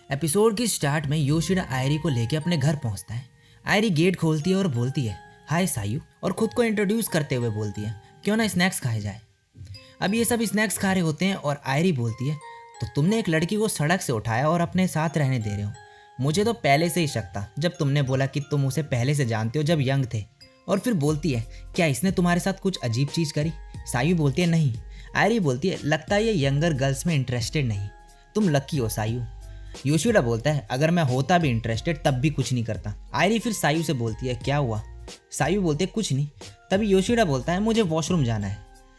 Episode की start में योशिडा आयरी को लेके अपने घर पहुंचता है। आयरी गेट खोलती है और बोलती है हाय सायू, और खुद को इंट्रोड्यूस करते हुए बोलती है क्यों ना स्नैक्स खाए जाए। अब ये सब स्नैक्स खा रहे होते हैं और आयरी बोलती है तो तुमने एक लड़की को सड़क से उठाया और अपने साथ रहने दे रहे हो। मुझे तो पहले से ही शक था जब तुमने बोला कि तुम उसे पहले से जानते हो जब यंग थे। और फिर बोलती है क्या इसने तुम्हारे साथ कुछ अजीब चीज़ करी। सायू बोलती है नहीं। आयरी बोलती है लगता है ये यंगर गर्ल्स में इंटरेस्टेड नहीं, तुम लकी हो सायू। योशिडा बोलता है अगर मैं होता भी इंटरेस्टेड तब भी कुछ नहीं करता। आयरी फिर सायू से बोलती है क्या हुआ। सायू बोलते है कुछ नहीं। तभी योशिडा बोलता है मुझे वॉशरूम जाना है।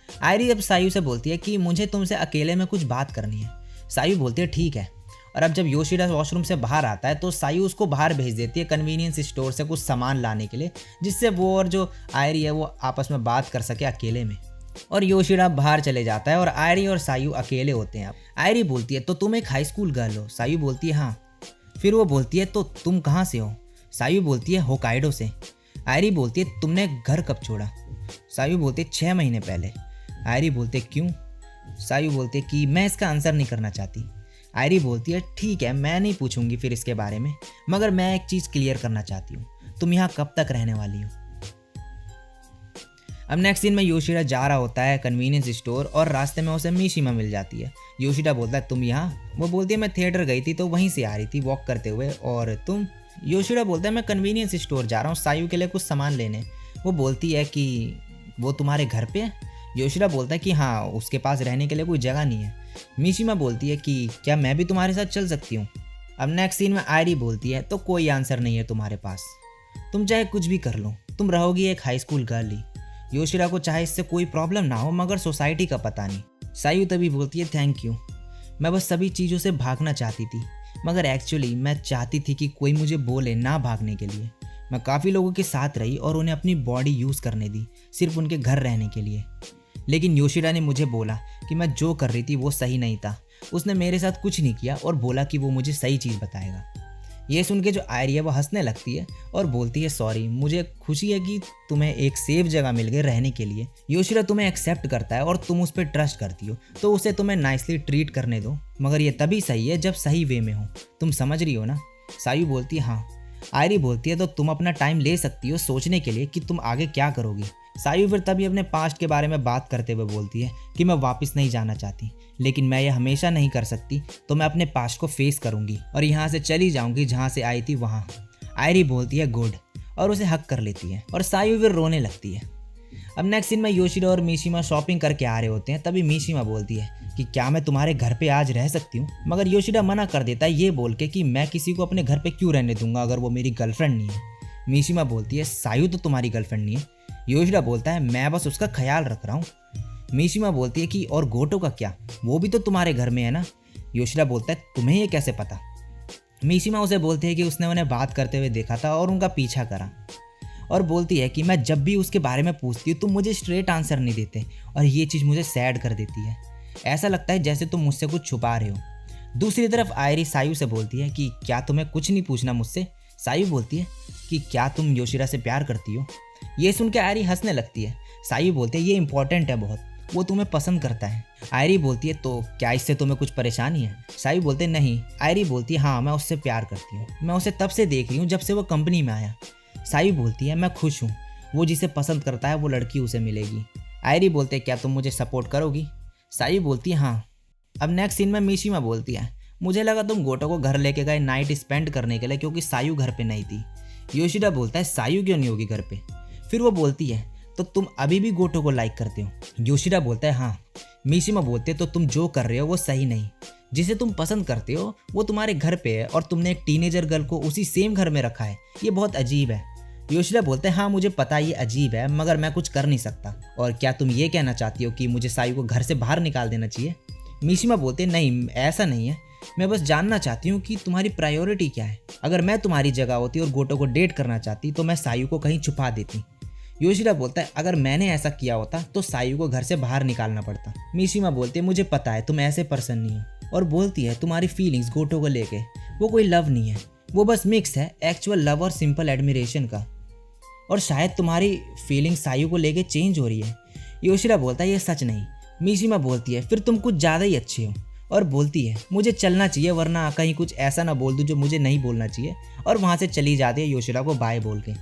आयरी अब सायू से बोलती है कि मुझे तुमसे अकेले में कुछ बात करनी है। सायू बोलती है ठीक है। और अब जब योशिडा वॉशरूम से बाहर आता है तो सायू उसको बाहर भेज देती है कन्वीनियंस स्टोर से कुछ सामान लाने के लिए, जिससे वो और जो आयरी है वो आपस में बात कर सके अकेले में। और योशिडा बाहर चले जाता है और आयरी और सायू अकेले होते हैं। अब आयरी बोलती है तो तुम एक हाई स्कूल गर्ल हो। सायू बोलती है हाँ। फिर वो बोलती है तो तुम कहाँ से हो। सायू बोलती है होकाइडो से। आयरी बोलती है तुमने घर कब छोड़ा। सायू बोलती है 6 महीने पहले। आयरी बोलती है क्यों। सायू बोलती है कि मैं इसका आंसर नहीं करना चाहती। आयरी बोलती है ठीक है मैं नहीं पूछूंगी फिर इसके बारे में, मगर मैं एक चीज़ क्लियर करना चाहती हूँ, तुम यहाँ कब तक रहने वाली हो। अब नेक्स्ट सीन में योशिडा जा रहा होता है कन्वीनियंस स्टोर और रास्ते में उसे मीशिमा मिल जाती है। योशिडा बोलता है तुम यहाँ। वो बोलती है मैं थिएटर गई थी तो वहीं से आ रही थी वॉक करते हुए। और तुम। योशिडा बोलता है मैं कन्वीनियंस स्टोर जा रहा हूँ सायू के लिए कुछ सामान लेने। वो बोलती है कि वो तुम्हारे घर पे है। योशिडा बोलता है कि हाँ उसके पास रहने के लिए कोई जगह नहीं है। मीशिमा बोलती है कि क्या मैं भी तुम्हारे साथ चल सकती हूँ। अब नेक्स्ट सीन में आयरी बोलती है तो कोई आंसर नहीं है तुम्हारे पास, तुम चाहे कुछ भी कर लो, तुम रहोगी एक हाई स्कूल गर्ल ही। योशिडा को चाहे इससे कोई प्रॉब्लम ना हो मगर सोसाइटी का पता नहीं। सायू तभी बोलती है थैंक यू, मैं बस सभी चीज़ों से भागना चाहती थी, मगर एक्चुअली मैं चाहती थी कि कोई मुझे बोले ना भागने के लिए। मैं काफ़ी लोगों के साथ रही और उन्हें अपनी बॉडी यूज़ करने दी सिर्फ उनके घर रहने के लिए, लेकिन योशिडा ने मुझे बोला कि मैं जो कर रही थी वो सही नहीं था। उसने मेरे साथ कुछ नहीं किया और बोला कि वो मुझे सही चीज़ बताएगा। ये सुन के जो आयरी है वो हंसने लगती है और बोलती है सॉरी, मुझे खुशी है कि तुम्हें एक सेफ जगह मिल गई रहने के लिए। योशिडा तुम्हें एक्सेप्ट करता है और तुम उस पर ट्रस्ट करती हो तो उसे तुम्हें नाइसली ट्रीट करने दो, मगर ये तभी सही है जब सही वे में हो। तुम समझ रही हो ना। सायू बोलती है हाँ। आयरी बोलती है तो तुम अपना टाइम ले सकती हो सोचने के लिए कि तुम आगे क्या करोगी। सायू फिर तभी अपने पास्ट के बारे में बात करते हुए बोलती है कि मैं वापस नहीं जाना चाहती, लेकिन मैं ये हमेशा नहीं कर सकती तो मैं अपने पास्ट को फेस करूंगी और यहाँ से चली जाऊंगी जहाँ से आई थी वहाँ। आयरी बोलती है गुड और उसे हक कर लेती है और सायू फिर रोने लगती है। अब नेक्स्ट सीन में योशिडा और मीशिमा शॉपिंग करके आ रहे होते हैं। तभी मीशिमा बोलती है कि क्या मैं तुम्हारे घर पे आज रह सकती हूँ, मगर योशिडा मना कर देता है ये बोल के कि मैं किसी को अपने घर पे क्यों रहने दूंगा अगर वो मेरी गर्लफ्रेंड नहीं है। मीशिमा बोलती है सायू तो तुम्हारी गर्लफ्रेंड नहीं है। योशिडा बोलता है मैं बस उसका ख्याल रख रहा हूँ। मीशिमा बोलती है कि और गोटो का क्या, वो भी तो तुम्हारे घर में है ना। योशिडा बोलता है तुम्हें ये कैसे पता। मीशिमा उसे बोलती है कि उसने उन्हें बात करते हुए देखा था और उनका पीछा करा, और बोलती है कि मैं जब भी उसके बारे में पूछती हूँ तुम मुझे स्ट्रेट आंसर नहीं देते और ये चीज़ मुझे सैड कर देती है। ऐसा लगता है जैसे तुम मुझसे कुछ छुपा रहे हो। दूसरी तरफ आयरी सायू से बोलती है कि क्या तुम्हें कुछ नहीं पूछना मुझसे। सायू बोलती है कि क्या तुम योशिडा से प्यार करती हो। ये सुन के आयरी हंसने लगती है। सायू बोलते हैं ये इंपॉर्टेंट है बहुत, वो तुम्हें पसंद करता है। आयरी बोलती है तो क्या इससे तुम्हें कुछ परेशानी है। सायू बोलते हैं नहीं। आयरी बोलती है हाँ मैं उससे प्यार करती हूँ, मैं उसे तब से देख रही हूँ जब से वो कंपनी में आया। सायू बोलती है मैं खुश हूँ, वो जिसे पसंद करता है वो लड़की उसे मिलेगी। आयरी बोलते हैं क्या तुम मुझे सपोर्ट करोगी। सायू बोलती है हाँ। अब नेक्स्ट सीन में मीशिमा बोलती है मुझे लगा तुम गोटो को घर लेके गए नाइट स्पेंड करने के लिए क्योंकि सायू घर पे नहीं थी। योशिडा बोलता है सायू क्यों नहीं होगी घर पे। फिर वो बोलती है तो तुम अभी भी गोटो को लाइक करते हो। योशिडा बोलता है हाँ। मीशिमा बोलते तो तुम जो कर रहे हो वो सही नहीं, जिसे तुम पसंद करते हो वो तुम्हारे घर पे है और तुमने एक टीनेजर गर्ल को उसी सेम घर में रखा है, ये बहुत अजीब है। योशिडा बोलते हैं हाँ मुझे पता ये अजीब है मगर मैं कुछ कर नहीं सकता। और क्या तुम ये कहना चाहती हो कि मुझे सायू को घर से बाहर निकाल देना चाहिए। मीशिमा बोलते नहीं ऐसा नहीं है, मैं बस जानना चाहती हूँ कि तुम्हारी प्रायोरिटी क्या है। अगर मैं तुम्हारी जगह होती और गोटो को डेट करना चाहती तो मैं सायू को कहीं छुपा देती। योशिडा बोलता है अगर मैंने ऐसा किया होता तो सायू को घर से बाहर निकालना पड़ता। मीशिमा बोलती है मुझे पता है तुम ऐसे पर्सन नहीं हो, और बोलती है तुम्हारी फीलिंग्स गोटो को लेके वो कोई लव नहीं है, वो बस मिक्स है एक्चुअल लव और सिंपल एडमिरेशन का, और शायद तुम्हारी फीलिंग्स सायू को लेके चेंज हो रही है। योशिडा बोलता है ये सच नहीं। मीशिमा बोलती है फिर तुम कुछ ज़्यादा ही अच्छे हो, और बोलती है मुझे चलना चाहिए वरना कहीं कुछ ऐसा ना बोल दूं जो मुझे नहीं बोलना चाहिए, और वहाँ से चली जाती है योशिडा को बाय बोल के।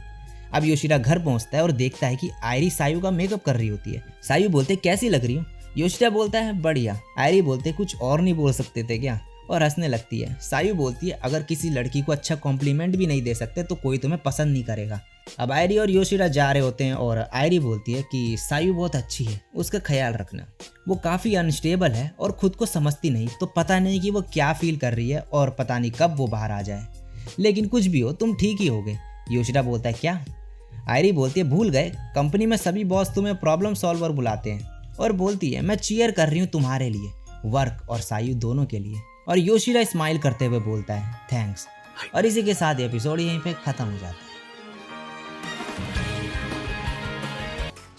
अब योशिडा घर पहुँचता है और देखता है कि आयरी सायू का मेकअप कर रही होती है। सायू बोलते कैसी लग रही हो? योशिडा बोलता है बढ़िया। आयरी बोलते कुछ और नहीं बोल सकते थे क्या, और हंसने लगती है। सायू बोलती है अगर किसी लड़की को अच्छा कॉम्प्लीमेंट भी नहीं दे सकते तो कोई तुम्हें पसंद नहीं करेगा। अब आयरी और योशिडा जा रहे होते हैं और आयरी बोलती है कि सायू बहुत अच्छी है, उसका ख्याल रखना। वो काफ़ी अनस्टेबल है और खुद को समझती नहीं, तो पता नहीं कि वो क्या फील कर रही है और पता नहीं कब वो बाहर आ जाए। लेकिन कुछ भी हो तुम ठीक ही होगे। योशिडा बोलता है क्या? आयरी बोलती है भूल गए, कंपनी में सभी बॉस तुम्हें प्रॉब्लम सॉल्वर बुलाते हैं। और बोलती है मैं चीयर कर रही हूँ तुम्हारे लिए, वर्क और सायू दोनों के लिए। और योशिडा स्माइल करते हुए बोलता है थैंक्स। और इसी के साथ एपिसोड यहीं पे खत्म हो जाता है।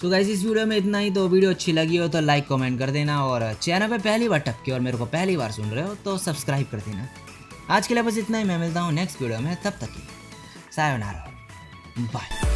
तो गाइस इस वीडियो में इतना ही। तो वीडियो अच्छी लगी हो तो लाइक कमेंट कर देना, और चैनल पे पहली बार टपके और मेरे को पहली बार सुन रहे हो तो सब्सक्राइब कर देना। आज के लिए बस इतना ही। मैं मिलता हूँ नेक्स्ट वीडियो में, तब तक की सायोनारा, बाय।